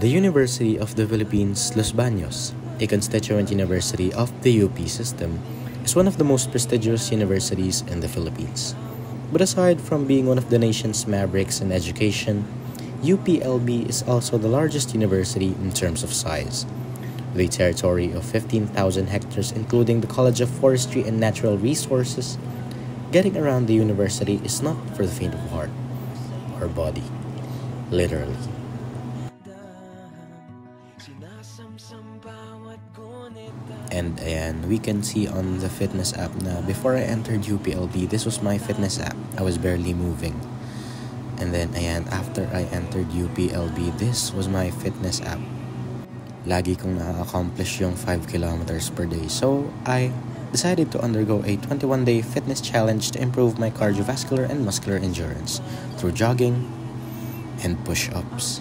The University of the Philippines, Los Baños, a constituent university of the UP system, is one of the most prestigious universities in the Philippines. But aside from being one of the nation's mavericks in education, UPLB is also the largest university in terms of size, with a territory of 15,000 hectares including the College of Forestry and Natural Resources. Getting around the university is not for the faint of heart or body, literally. And ayan, we can see on the fitness app na before I entered UPLB, this was my fitness app. I was barely moving. And then ayan, after I entered UPLB, this was my fitness app. Lagi kong na-accomplish yung 5 kilometers per day. So I decided to undergo a 21-day fitness challenge to improve my cardiovascular and muscular endurance through jogging and push-ups.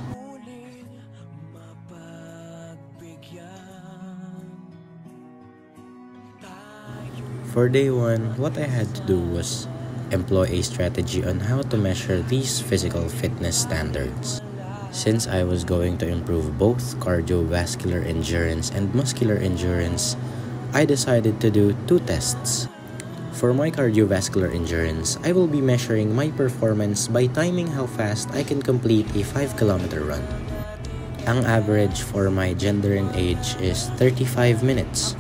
For day 1, what I had to do was employ a strategy on how to measure these physical fitness standards. Since I was going to improve both cardiovascular endurance and muscular endurance, I decided to do 2 tests. For my cardiovascular endurance, I will be measuring my performance by timing how fast I can complete a 5-kilometer run. Ang average for my gender and age is 35 minutes.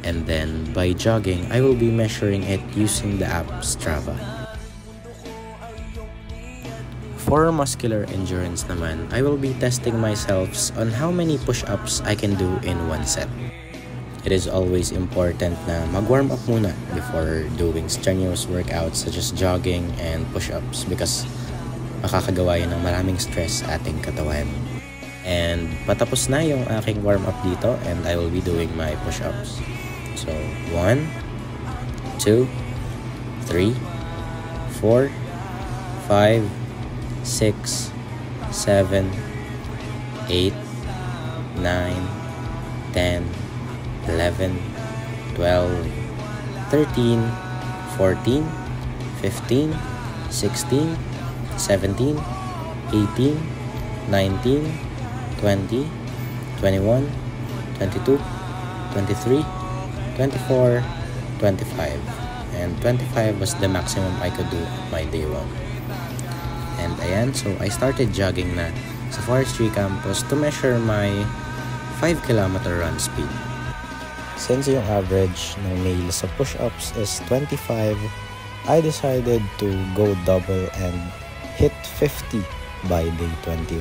And then, by jogging, I will be measuring it using the app Strava. For muscular endurance naman, I will be testing myself on how many push-ups I can do in 1 set. It is always important na mag-warm up muna before doing strenuous workouts such as jogging and push-ups because makakagawa yun ng maraming stress sa ating katawan. And patapos na yung aking warm-up dito and I will be doing my push-ups. So, 1, 2, 3, 4, 5, 6, 7, 8, 9, 10, 11, 12, 13, 14, 15, 16, 17, 18, 19, 20, 21, 22, 23, 24, 25, and 25 was the maximum I could do at my day 1. And ayan, so I started jogging na sa forestry campus to measure my 5-kilometer run speed. Since yung average ng male sa push-ups is 25, I decided to go double and hit 50 by day 21.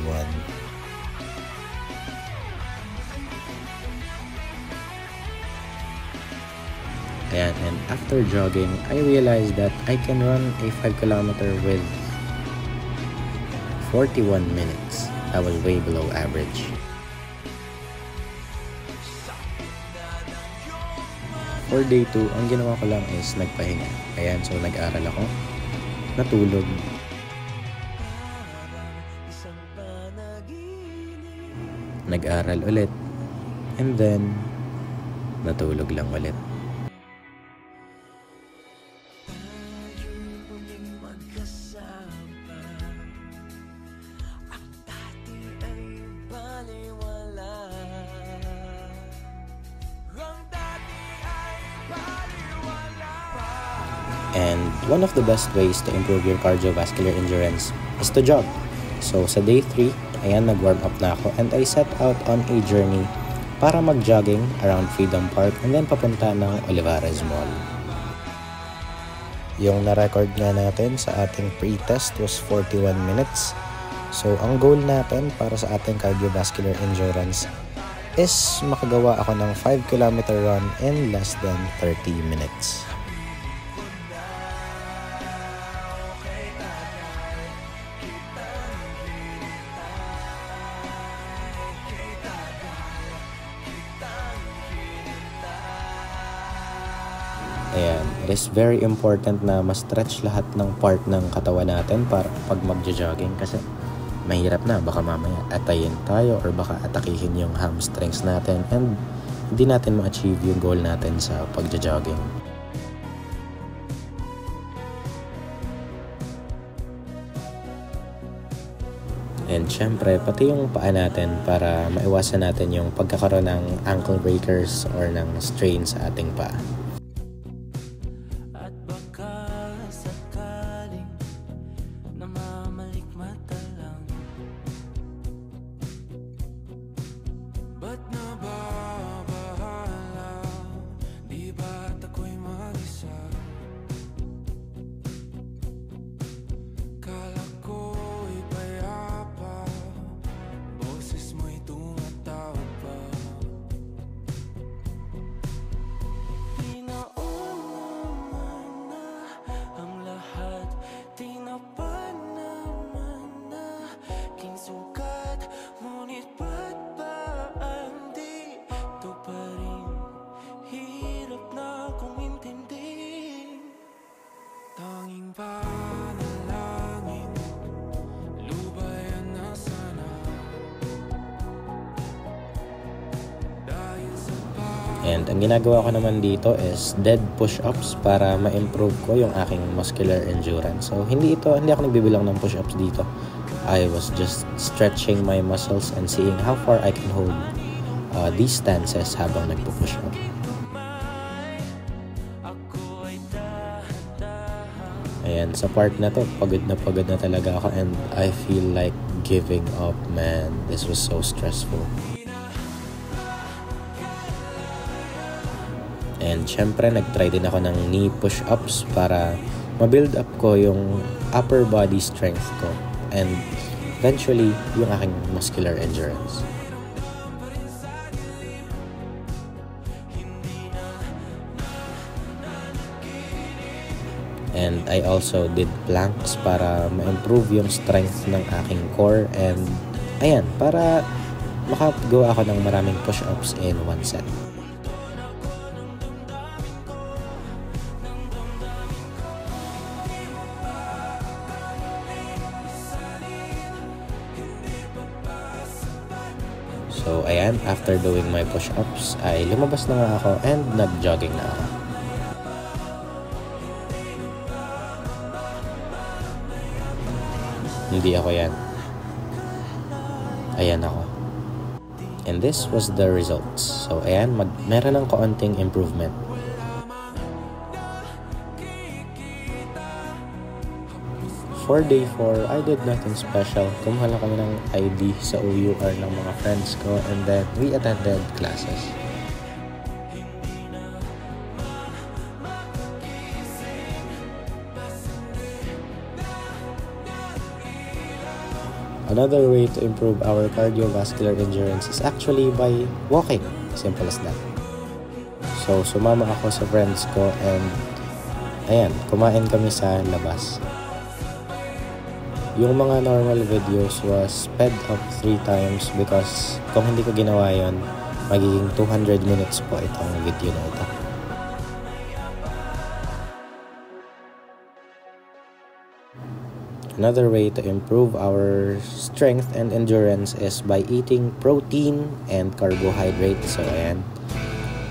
Ayan, and after jogging, I realized that I can run a 5-kilometer with 41 minutes. That was way below average. For day 2, ang ginawa ko lang is nagpahinga. Ayan, so nag-aral ako, natulog. Nag-aral ulit, and then natulog lang ulit. And one of the best ways to improve your cardiovascular endurance is to jog. So sa day 3, ayan, nag-warm up na ako and I set out on a journey para mag-jogging around Freedom Park and then papunta ng Olivares Mall. Yung na-record nga natin sa ating pre-test was 41 minutes. So ang goal natin para sa ating cardiovascular endurance is makagawa ako ng 5-kilometer run in less than 30 minutes. Ayan, it is very important na ma-stretch lahat ng part ng katawan natin para pag magja-jogging kasi mahirap na, baka mamaya atayin tayo or baka atakihin yung hamstrings natin and hindi natin ma-achieve yung goal natin sa pagja-jogging. And syempre, pati yung paa natin para maiwasan natin yung pagkakaroon ng ankle breakers or ng strain sa ating paa. At baka sakaling namamalikmata lang, ba't nababahala? Di ba't ako'y mag-isa? Kala ko'y payapa, boses mo'y tumatawag pa. Tinaon naman na ang lahat, tinapan naman na kinsukat, ngunit ba't ba ang dito pa rin? Hirap na kong intindihin. Tanging panalangin, lubayan na sana. Dahil sa And ang ginagawa ko naman dito is dead push-ups para ma-improve ko yung aking muscular endurance. So hindi ako nagbibilang ng push-ups dito. I was just stretching my muscles and seeing how far I can hold these stances habang nagpo-push up. ako'y dahan-dahan. Ayan, sa part na to, pagod na talaga ako and I feel like giving up, man. This was so stressful. And syempre, nag-try din ako ng knee push-ups para ma-build up ko yung upper body strength ko and eventually, yung aking muscular endurance. And I also did planks para ma-improve yung strength ng aking core and ayan, para makagawa ako ng maraming push-ups in one set. So ayan, after doing my push-ups ay lumabas na nga ako and nag-jogging na ako. Hindi ako yan. Ayan ako. And this was the results. So ayan, meron ng kaunting improvement. For day 4, I did nothing special. Kumuha lang kami ng ID sa OUR ng mga friends ko and then we attended classes. Another way to improve our cardiovascular endurance is actually by walking. Simple as that. So, sumama ako sa friends ko and ayan, kumain kami sa labas. Yung mga normal videos was sped up 3 times because kung hindi ko ginawa yon, magiging 200 minutes po itong video na ito. Another way to improve our strength and endurance is by eating protein and carbohydrates. So ayan,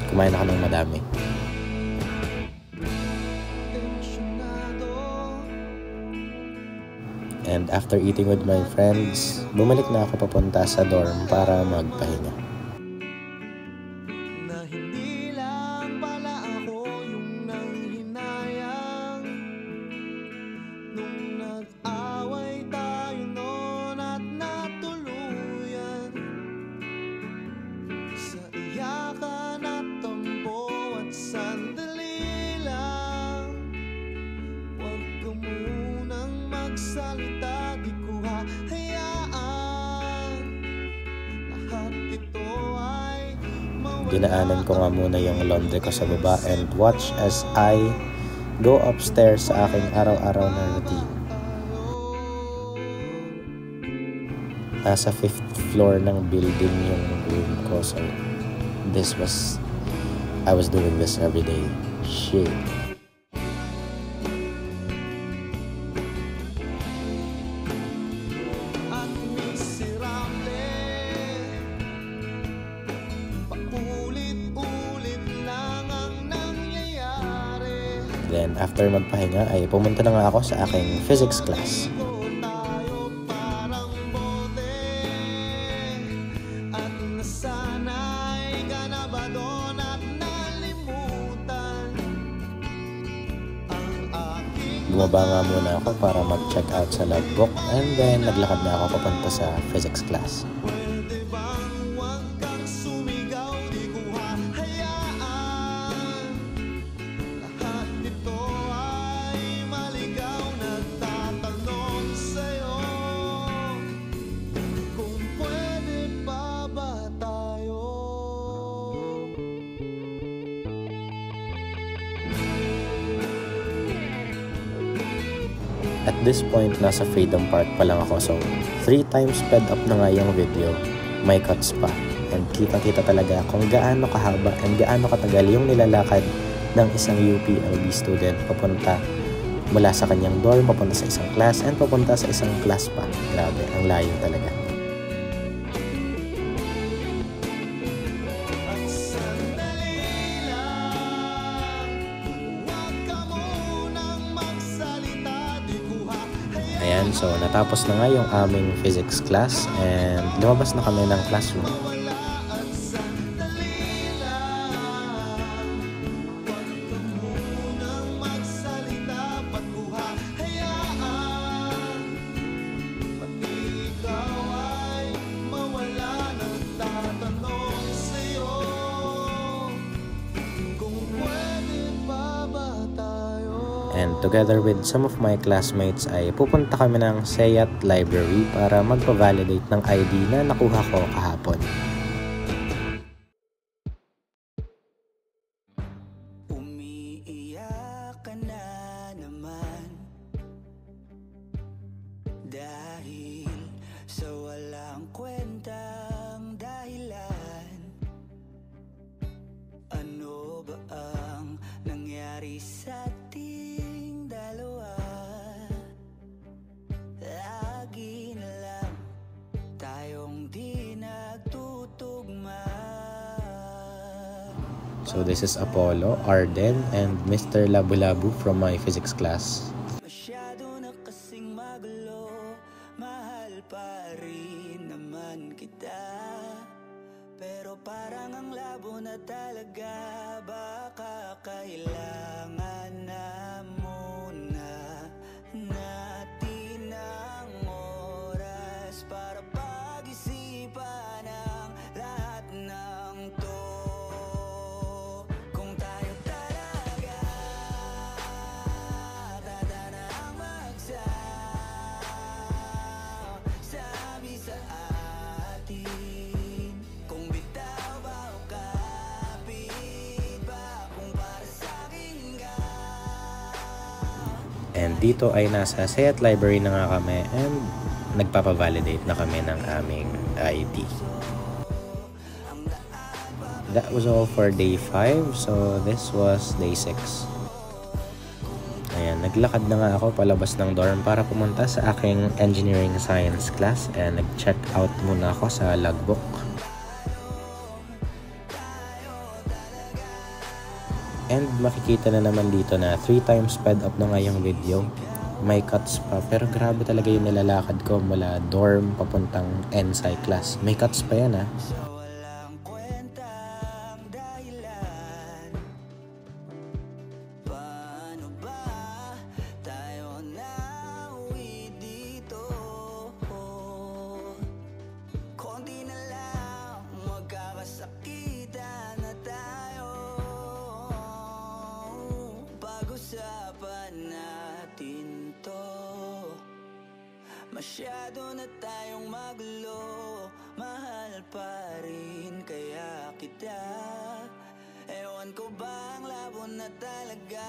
kumain ako ng madami. And after eating with my friends, bumalik na ako papunta sa dorm para magpahinga. Na hindi lang pala ako yung nanghinayang nung nag-away tayo noon at natuluyan sa iyakan at tampo at sandali lang. Huwag ka munang magsalita, di ko hahayaan. Lahat ito ay Dinaanan ko nga muna yung laundry ko sa baba and watch as I go upstairs sa aking araw-araw na routine. Nasa 5th floor ng building yung room ko, so I was doing this every day. Shit. at miserable, paulit-ulit lang ang nangyayari. Then after magpahinga ay pumunta na nga ako sa aking physics class. Tayo parang bote Bumaba nga muna ako para mag-check out sa logbook and then naglakad na ako papunta sa physics class. Pwede bang huwag kang sumigaw, di ko hahayaan. Lahat nito ay maligaw, nagtatanong sa'yo kung pwede pa ba tayo. At this point, nasa Freedom Park pa lang ako, so 3 times sped up na nga yung video, may cuts pa. And kita-kita talaga kung gaano kahaba and gaano katagal yung nilalakad ng isang UPLB student papunta mula sa kanyang dorm, papunta sa isang class, and papunta sa isang class pa. Grabe, ang layo talaga. At sandali lang, huwag ka munang magsalita, di ko hahayaan. Ayan, so natapos na nga yung aming physics class and lumabas na kami ng classroom. Wala at sandali lang, huwag ka munang magsalita, ba't ko hahayaan? Pati ikaw ay mawala, nagtatanong sa'yo kung pwede pa ba tayo. And together with some of my classmates ay pupunta kami ng SEAT Library para magpa-validate ng ID na nakuha ko kahapon. Umiiyak ka na naman dahil sa walang kwentang dahilan. Ano ba ang nangyari sa ating dalawa? Lagi na lang tayong di nagtutugma. So this is Apollo, Arden, and Mr. Labu-Labu from my physics class. Masyado na kasing magulo, mahal pa rin naman kita. Pero parang ang labo na talaga, baka kailangan na muna natin ang oras para pag-isipan ang lahat ng to. Kung tayo talaga tatanang magsabi sa atin, kung bitaw ba o kapit ba, kung para sa'kin ka. And dito ay nasa SEAT Library na nga kami and nagpapa-validate na kami ng aming ID. That was all for day 5, so this was day 6. Ayan, naglakad na nga ako palabas ng dorm para pumunta sa aking engineering science class and nag-check out muna ako sa logbook. And makikita na naman dito na 3 times sped up na nga yung video. May cuts pa, pero grabe talaga yung nilalakad ko mula dorm papuntang NSci class. May cuts pa yan, ha. Sa walang kwentang dahilan, paano ba tayo nauwi dito? Konti na lang, magkakasakitan na tayo. Pag-usapan natin to. Masyado na tayong magulo, mahal pa rin kaya kita. Ewan ko bang labo na talaga,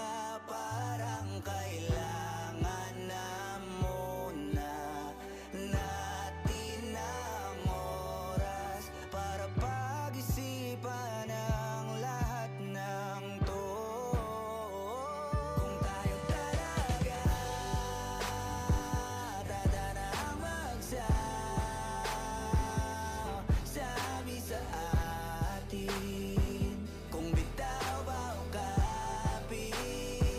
parang kailangan na muna natin ang oras para pag-isipan ang lahat ng to. Kung tayo talaga tatanang magsabi sa atin, kung bitaw ba o kapit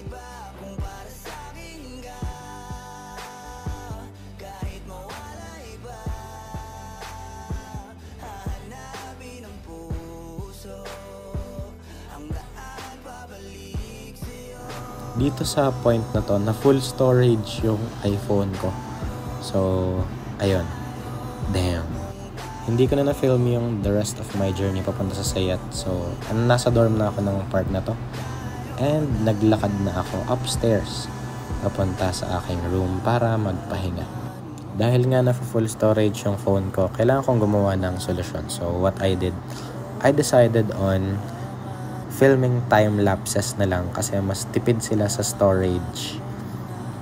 dito sa point na to, na full storage yung iPhone ko. So, ayun. Damn. Hindi ko na na-film yung the rest of my journey papunta sa Sayat. So, nasa dorm na ako ng part na to. And naglakad na ako upstairs papunta sa aking room para magpahinga. Dahil nga na full storage yung phone ko, kailangan kong gumawa ng solusyon. So, what I did, I decided on filming time lapses na lang kasi mas tipid sila sa storage.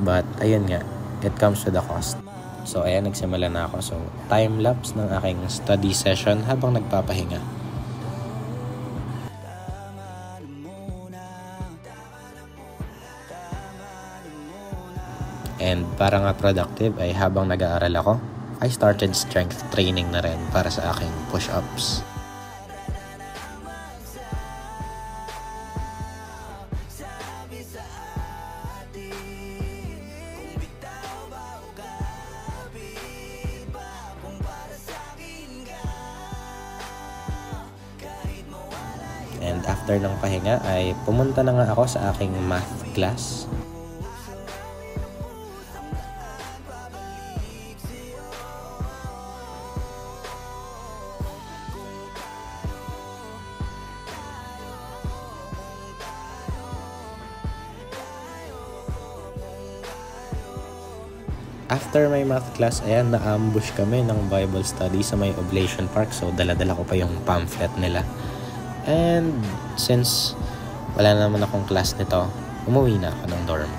But, ayun nga, it comes with a cost. So, ayan, nagsimula na ako. So, time lapse ng aking study session habang nagpapahinga. And para nga productive ay habang nag-aaral ako, I started strength training na rin para sa aking push-ups. And after ng pahinga ay pumunta na nga ako sa aking math class. After my math class, ayan, na-ambush kami ng Bible study sa may Oblation Park. So, dala-dala ko pa yung pamphlet nila. And since wala naman akong class nito, umuwi na ako ng dorm.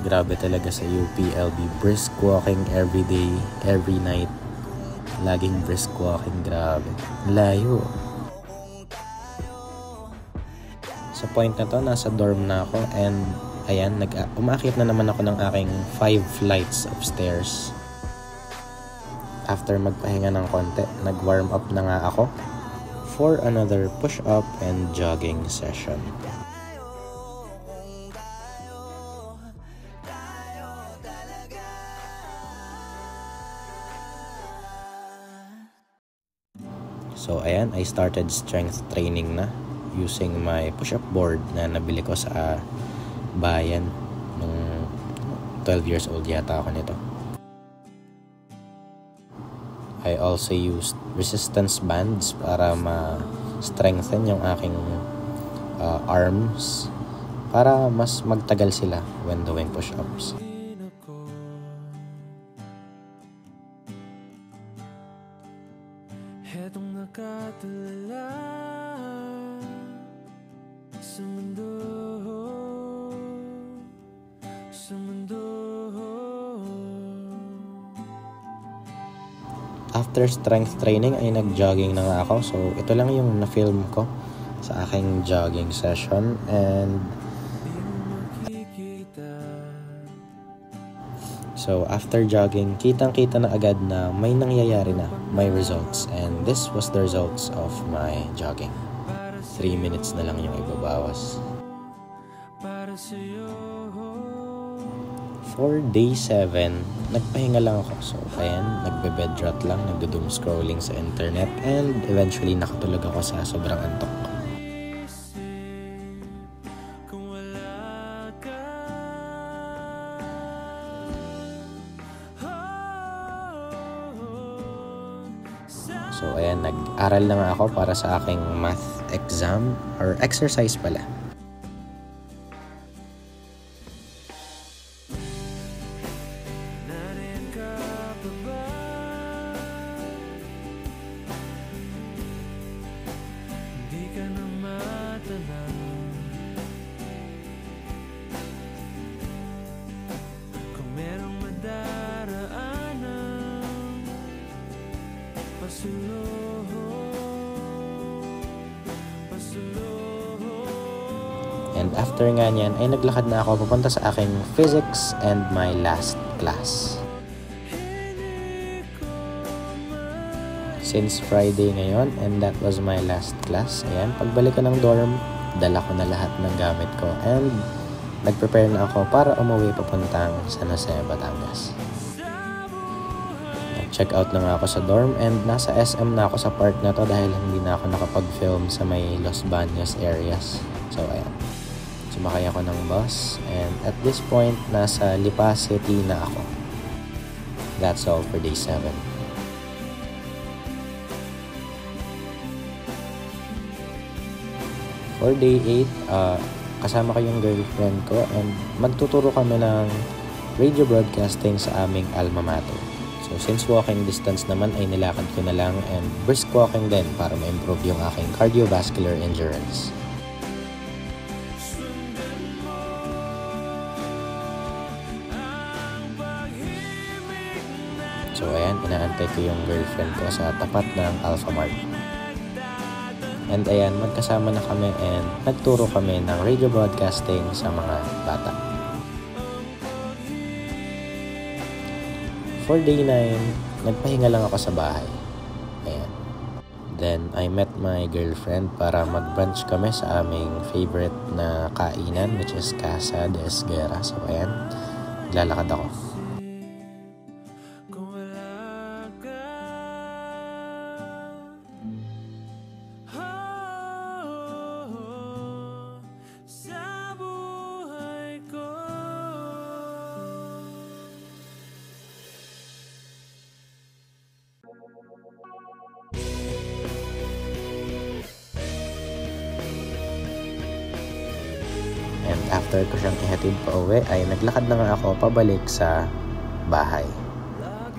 Grabe talaga sa UPLB. Brisk walking every day, every night. Laging brisk walking, grabe. Layo. Sa point na to, nasa dorm na ako and ayan, umakyat na naman ako ng aking 5 flights of stairs. After magpahinga ng konti, nag-warm up na nga ako for another push-up and jogging session. So ayan, I started strength training na using my push-up board na nabili ko sa bayan nung 12 years old yata ako nito. I also used resistance bands para ma-strengthen yung aking arms para mas magtagal sila when doing push-ups. Hetong nakatulala sa mundo. After strength training ay nag-jogging na nga ako. So, ito lang yung na-film ko sa aking jogging session. And so, after jogging, kitang-kita na agad na may nangyayari na, may results. And this was the results of my jogging. 3 minutes na lang yung ibabawas. For day 7, nagpahinga lang ako. So, ayan, nagbe-bedrot lang, nagdo-doom scrolling sa internet, and eventually nakatulog ako sa sobrang antok. So, ayan, nag-aral na nga ako para sa aking math exam, or exercise pala. And after nga niyan, ay naglakad na ako papunta sa aking physics and my last class. Since Friday ngayon, and that was my last class, ayan, pagbalik ko ng dorm, dala ko na lahat ng gamit ko, and nag-prepare na ako para umuwi papuntang San Jose, Batangas. Nag-check out na nga ako sa dorm and nasa SM na ako sa part na to dahil hindi na ako nakapag-film sa may Los Baños areas. So ayan, sumakay ako ng bus and at this point nasa Lipa City na ako. That's all for day 7. For day 8, kasama ko yung girlfriend ko and magtuturo kami ng radio broadcasting sa aming alma mater. So since walking distance naman ay nilakad ko na lang and brisk walking din para ma-improve yung aking cardiovascular endurance. So ayan, inaantay ko yung girlfriend ko sa tapat ng Alpha Mart. And ayan, magkasama na kami and nagturo kami ng radio broadcasting sa mga bata. For day 9, nagpahinga lang ako sa bahay. Ayan. Then, I met my girlfriend para mag-brunch kami sa aming favorite na kainan, which is Casa de Esguera. So ayan, naglalakad ako. And after ko siyang ihatid pa uwi, ay naglakad na nga ako pabalik sa bahay.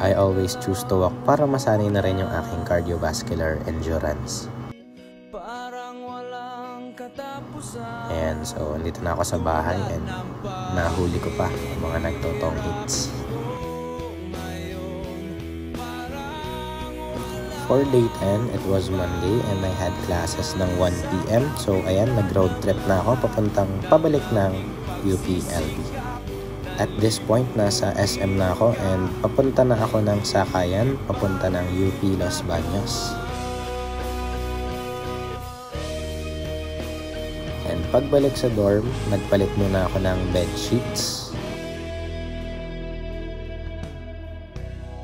I always choose to walk para masanay na rin yung aking cardiovascular endurance. And so, nandito na ako sa bahay and nahuli ko pa yung mga nagtotong hits. For day 10, it was Monday and I had classes ng 1 p.m. So ayan, nag-road trip na ako pabalik ng UPLB. At this point, nasa SM na ako and papunta na ako ng Sakayan, papunta ng UP Los Baños. And pagbalik sa dorm, nagpalit muna ako ng bed sheets.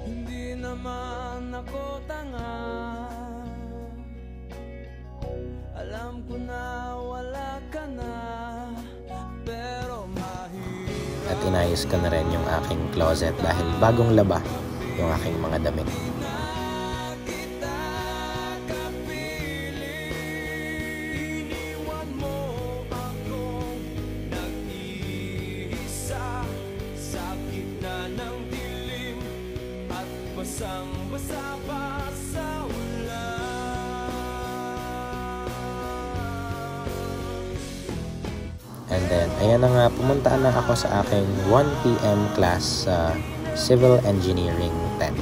Hindi naman ako tanga. Alam ko na wala ka na, pero mahirap. At inayos ko na rin yung aking closet dahil bagong laba yung aking mga damit. Basang-basa pa sa ulan. And then, ayan na nga, pumunta na ako sa aking 1 p.m. class sa Civil Engineering 10.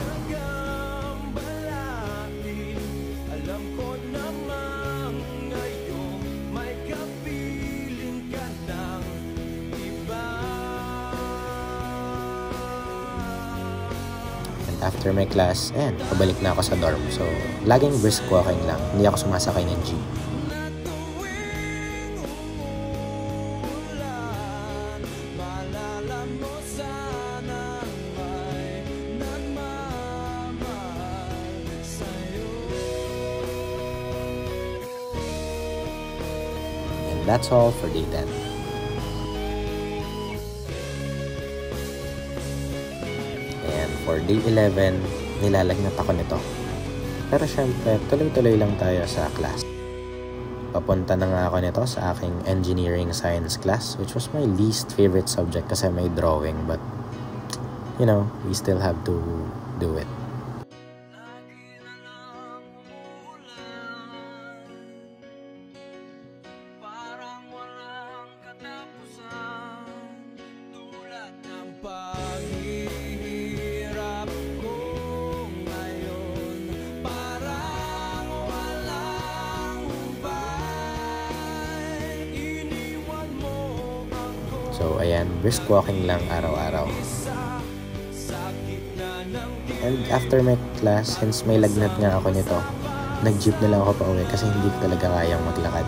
Alam ko namang ngayon may kapiling ka ng iba. After my class, ayan, pabalik na ako sa dorm. So, laging brisk walking lang. Hindi ako sumasakay ng jeep. And that's all for day 10. For day 11, nilalagnat ako nito. Pero syempre, tuloy-tuloy lang tayo sa class. Papunta na nga ako nito sa aking engineering science class, which was my least favorite subject kasi may drawing. But, you know, we still have to do it. So, ayan, brisk walking lang araw-araw. And after my class, since may lagnat nga ako nito, nag-jeep na lang ako pa uwi kasi hindi ko talaga kayang maglakad.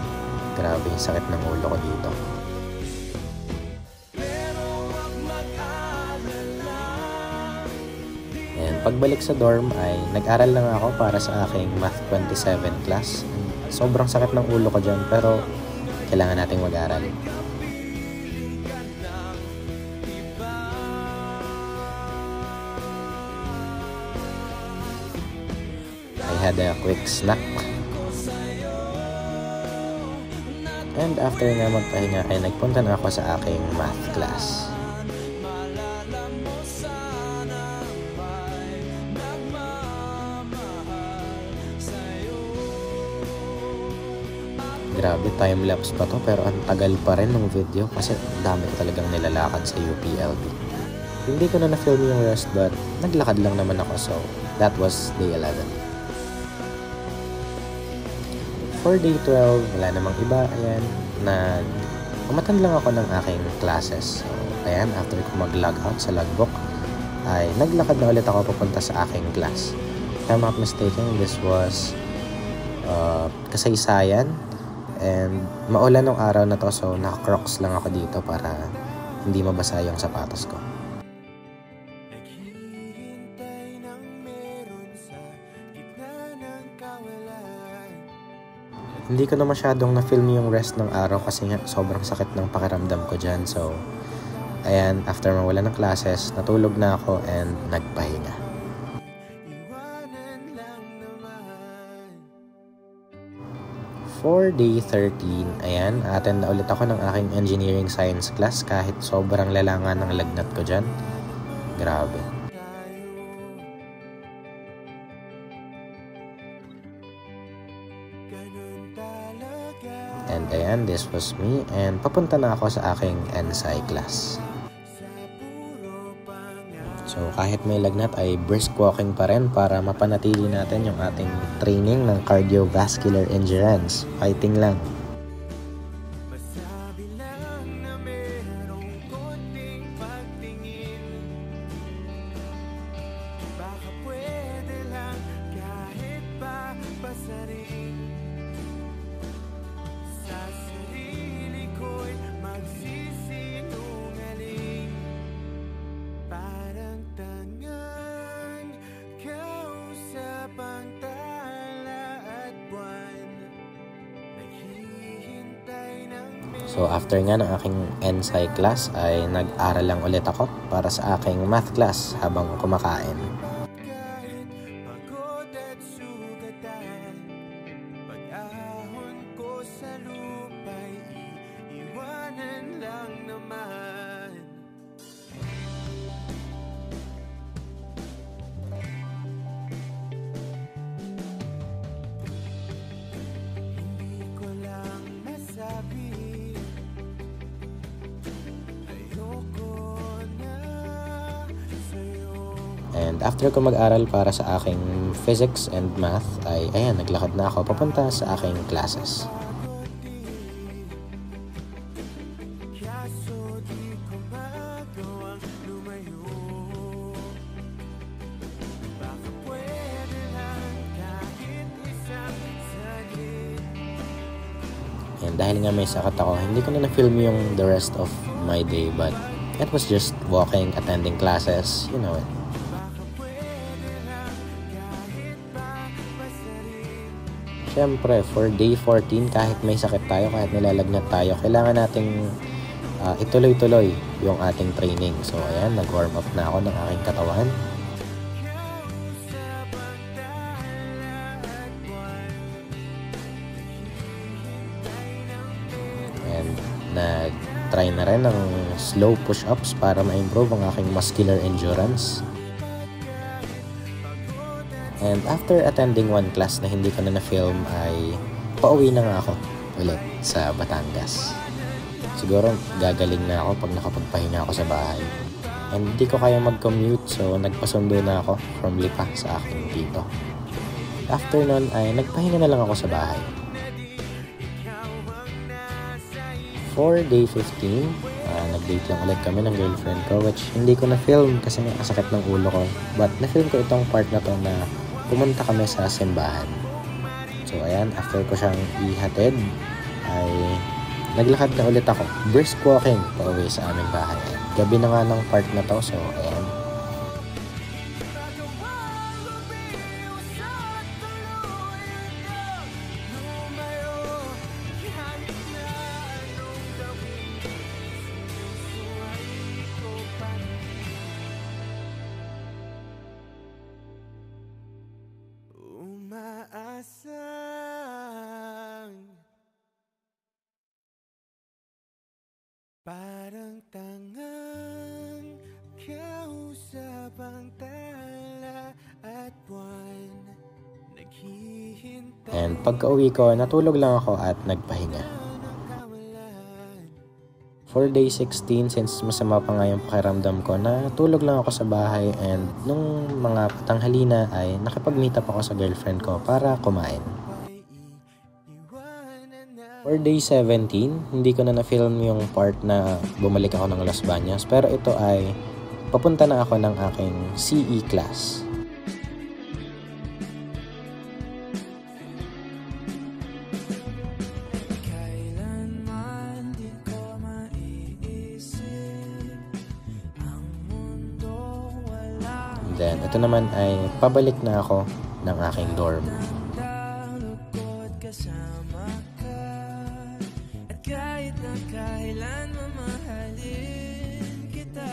Grabe yung sakit ng ulo ko dito. And pagbalik sa dorm ay nag-aral lang ako para sa aking Math 27 class. Sobrang sakit ng ulo ko dyan pero kailangan nating mag-aral. I had a quick snack. And after nga magpahinga ay nagpunta na ako sa aking math class. Grabe, time-lapse pa to pero ang tagal pa rin ng video kasi dami ko talagang nilalakad sa UPLB. Hindi ko na na-film yung rest but naglakad lang naman ako, so that was day 11. For day 12, wala namang iba, ayan, umattend lang ako ng aking classes. So ayan, after ko mag-log out sa logbook ay naglakad na ulit ako papunta sa aking class. If I'm not mistaken, this was kasaysayan. And maulan nung araw na to, so naka-crocs lang ako dito para hindi mabasa yung sapatos ko. Hindi ko na masyadong na-film yung rest ng araw kasi nga sobrang sakit ng pakiramdam ko dyan. So ayan, after mawala ng classes, natulog na ako and nagpahinga. For day 13, ayan, attend na ulit ako ng aking engineering science class kahit sobrang lalangan ng lagnat ko dyan. Grabe. And ayan, this was me and papunta na ako sa aking NSci class. So kahit may lagnat ay brisk walking pa rin para mapanatili natin yung ating training ng cardiovascular endurance. Fighting lang. So after nga ng aking NSci class ay nag-aral lang ulit ako para sa aking math class habang kumakain. And after ko mag-aral para sa aking physics and math ay ayan, naglakad na ako papunta sa aking classes. And dahil nga may sakit ako, hindi ko na na-film yung the rest of my day but it was just walking, attending classes, you know it. Siyempre, for day 14, kahit may sakit tayo, kahit nilalagnat tayo, kailangan nating ituloy-tuloy yung ating training. So, ayan, nag-warm up na ako ng aking katawan. And nag-try na rin ng slow push-ups para ma-improve ang aking muscular endurance. And after attending one class na hindi ko na na-film ay pauwi na nga ako ulit sa Batangas. Siguro gagaling na ako pag nakapagpahinga ako sa bahay. And hindi ko kaya mag-commute so nagpasundo na ako from Lipa sa aking tito. After nun ay nagpahinga na lang ako sa bahay. For day 15, nag-date lang ulit kami ng girlfriend ko which hindi ko na-film kasi nga sakit ng ulo ko. But na-film ko itong part na to na pumunta kami sa simbahan. So ayan, after ko siyang ihatid ay naglakad na ulit ako. Brisk walking pauwi sa aming bahay. Gabi na nga ng part na to, so ayan. And pagka-uwi ko, natulog lang ako at nagpahinga. For day 16, since masama pa nga yung pakiramdam ko, natulog lang ako sa bahay, and nung mga patanghali na ay nakipag-meet up ako sa girlfriend ko para kumain. For day 17, hindi ko na na-film yung part na bumalik ako ng Las Bañas, pero ito ay papunta na ako ng aking CE class. Then, ito naman ay pabalik na ako ng aking dorm. Kahit na kailan mamahalin kita,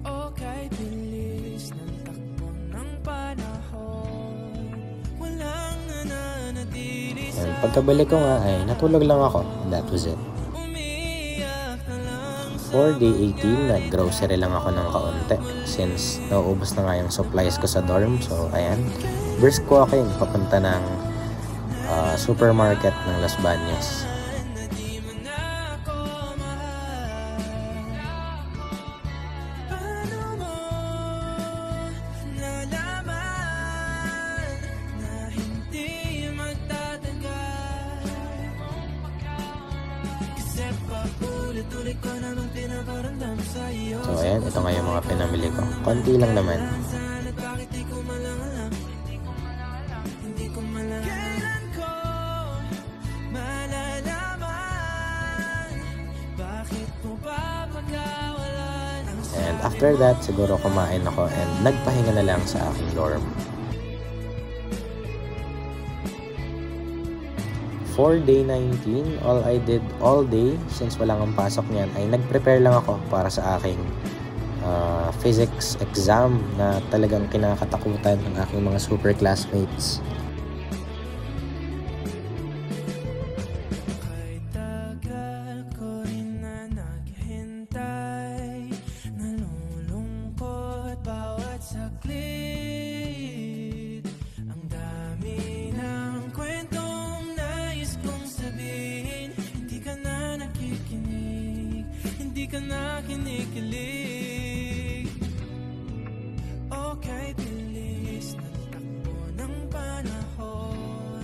o kahit bilis ng takbo ng panahon, walang nananatili sa And pagkabalik ko nga ay natulog lang ako. That was it. umiyak na lang sa For day 18, nag-grocery lang ako ng kaunti since nauubos na nga yung supplies ko sa dorm. So, ayan, brisk walking papunta ng supermarket ng Las Bañas. na di mo na ako mahal. Paano mo nalaman na hindi magtatagal? Kasi paulit-ulit ko namang pinaparamdam sa'yo. So, ayan, ito nga yung mga pinamili ko. Konti lang naman. Saan at bakit di ko malang alam? Hindi ko malang kailan ko malalaman bakit mo ba pagkawalan ang And after that, siguro kumain ako and nagpahinga na lang sa aking dorm. For day 19, all I did all day, since walang ang pasok niyan, ay nag-prepare lang ako para sa aking physics exam na talagang kinakatakutan ng aking mga super classmates. Kay tagal ko rin na naghintay, nalulungkot bawat saglit. Ang dami ng kwentong nais kong sabihin, hindi ka na nakikinig, hindi ka na kinikilig. O kahit bilis ng takbo ng panahon,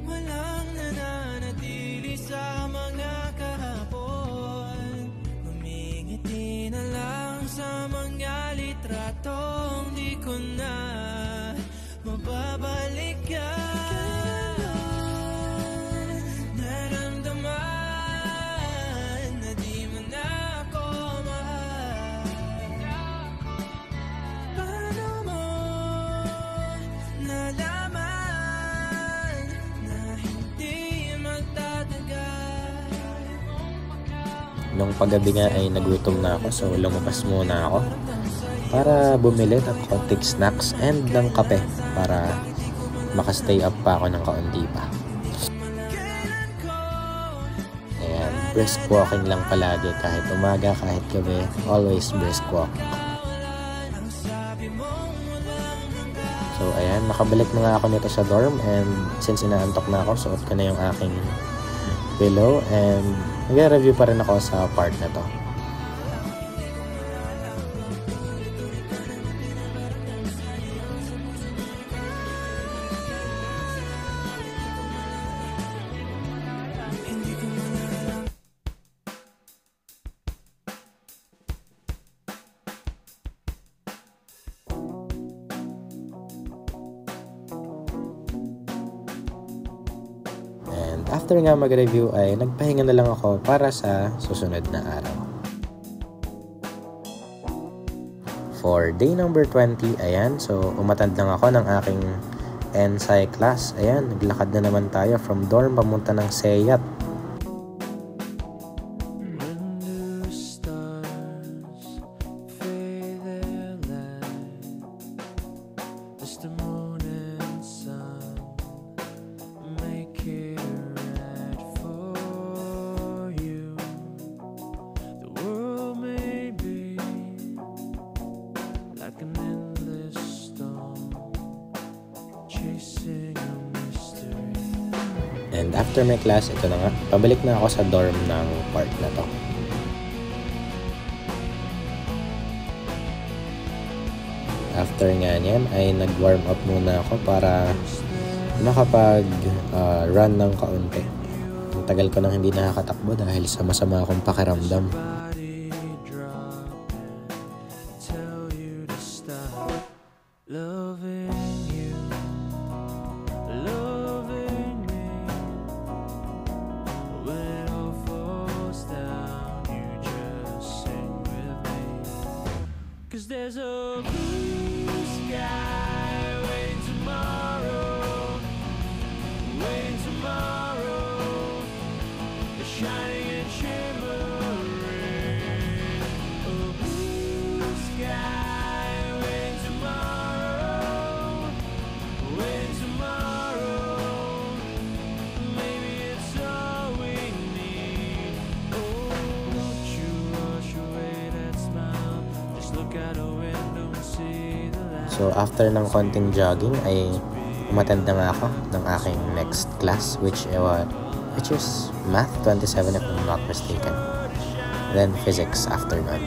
walang nananatili sa mga kahapon. Humingiti na lang sa mga litratong di ko na mababalikan. Naramdaman na di mo na ako mahal. Paano mo nalaman na hindi magtatagal? Nung paggabi nga ay nagutom na ako, so lumabas muna ako para bumili ng konting snacks and ng kape para makastay up pa ako ng kaunti pa. Ayan, brisk walking lang palagi kahit umaga, kahit gabi, always brisk walk. So ayan, nakabalik na nga ako nito sa dorm, and since inaantok na ako, suot ko na yung aking pillow and nag-review pa rin ako sa part na to. And after nga mag-review ay nagpahinga na lang ako para sa susunod na araw. For day number 20, ayan, so umatand lang ako ng aking NSci class. Ayan, naglakad na naman tayo from dorm pamunta ng Seyat. When the stars fade their light, just the moon and sun make it right for you. The world may be like an endless storm, chasing And after my class, ito na nga, pabalik na ako sa dorm ng park na to. After nga niyan ay nag-warm up muna ako para makapag-run ng kaunti. Ang tagal ko nang hindi nakakatakbo dahil sa masama akong pakiramdam. Cause there's a blue sky waiting tomorrow, shining and shimmering. A blue sky waiting tomorrow, maybe it's all we need. Oh, don't you rush away that smile, just look out a window and see the light. So after ng konting jogging ay umattend na nga ako ng aking next class which is Math 27 if I'm not mistaken. Then Physics after that.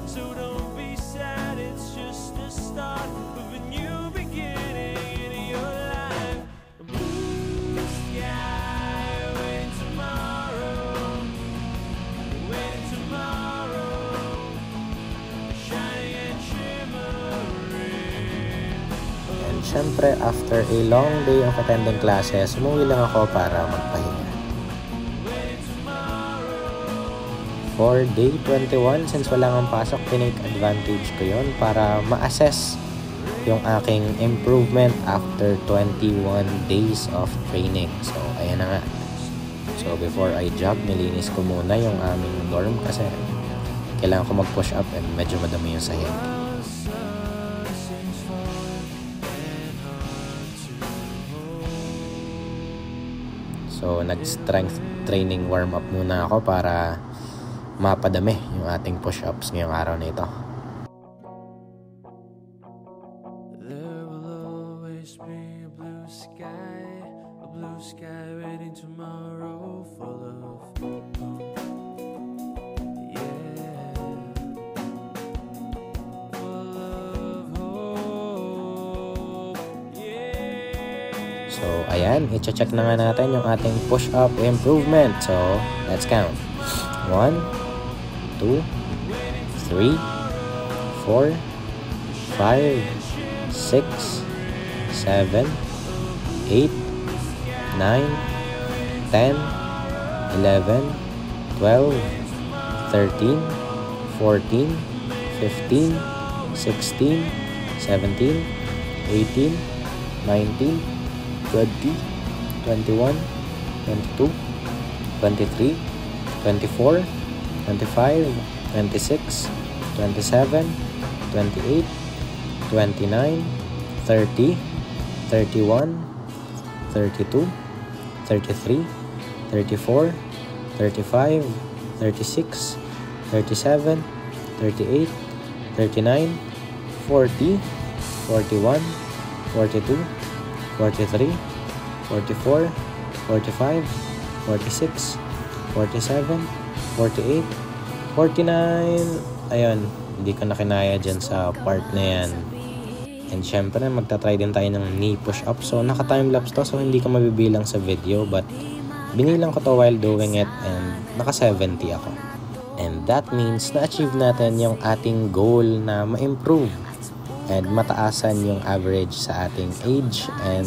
So don't be sad, it's just the start of a new beginning in your life. A blue sky waiting tomorrow, shining and shimmering. And syempre, after a long day of attending classes, umuwi lang ako para magpahinga. For day 21, since wala ngang pasok, tinake advantage ko yon para ma-assess yung aking improvement after 21 days of training. So, ayan na nga. So, before I jog, nilinis ko muna yung aming dorm kasi kailangan ko mag-push up and medyo madami yung sahig. So, nag-strength training warm-up muna ako para mapadami yung ating push-ups ngayong araw na ito. There will always be a blue sky waiting tomorrow, full of hope. Yeah, full of hope. Yeah. So, ayan, i-check na nga natin yung ating push-up improvement. So, let's count. 1, 2, 3, 4, 5, 6, 7, 8, 9, 10, 11, 12, 13, 14, 15, 16, 17, 18, 19, 20, 21, 22, 23, 24, 25, 26, 27, 28, 29, 30, 31, 32, 33, 34, 35, 36, 37, 38, 39, 40, 41, 42, 43, 44, 45, 46, 47, 48, 49. Ayun, hindi ko na kinaya dyan sa part na yan. And syempre, magta-try din tayo ng knee push-up. So, naka-timelapse to, so hindi ko mabibilang sa video. But, binilang ko to while doing it and naka-70 ako. And that means na-achieve natin yung ating goal na ma-improve and mataasan yung average sa ating age and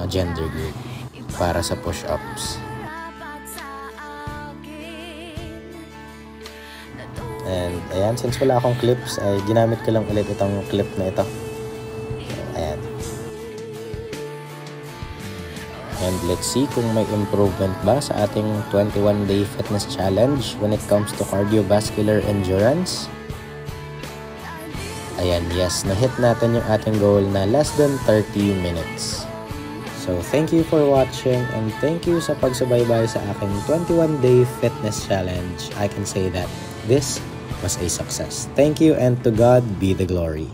gender group para sa push-ups. And ayan, since wala akong clips, ay ginamit ko lang ulit itong clip na ito. So, ayan. And let's see kung may improvement ba sa ating 21-day fitness challenge when it comes to cardiovascular endurance. Ayan, yes, na-hit natin yung ating goal na less than 30 minutes. So, thank you for watching and thank you sa pagsubaybay sa aking 21-day fitness challenge. I can say that this was a success. Thank you and to God be the glory.